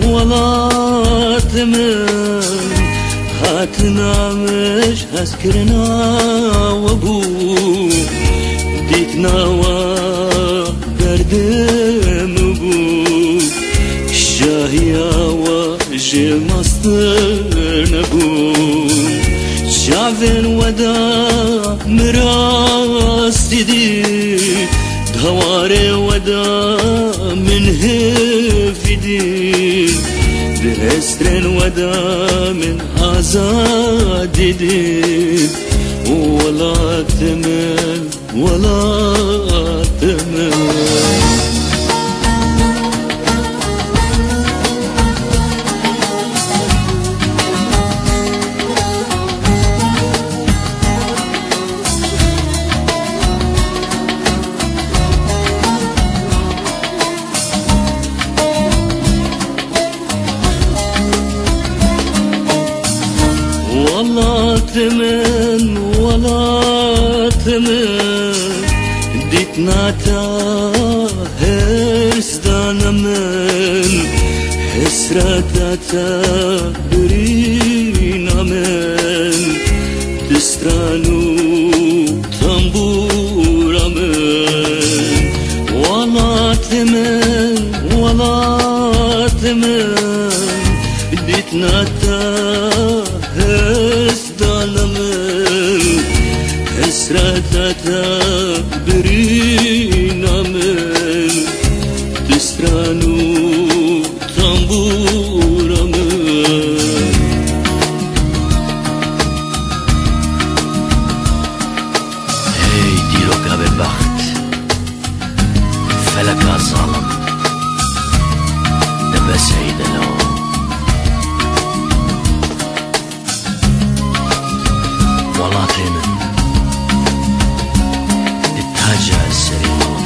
والله تمن هاتنا مش هسكرنا وابو ديتنا وبردم ابو الشاهية وجه مصدر نبو شعفن ودا مراس دي دواري ودا من هفدي بهسترن ودا من آزاد دي ولا تمل ولا تمل والله تمن ديتنا تاهرس دانا من حسرتا برينا من دسترانو تنبورا من والله تمن ديتنا تاهرس دانا من حسرتا برينا من دسترانو تنبورا من هي ديروكا بالبخت فلكا ظالم دبا سعيدنا والله تيمن التاجة السريع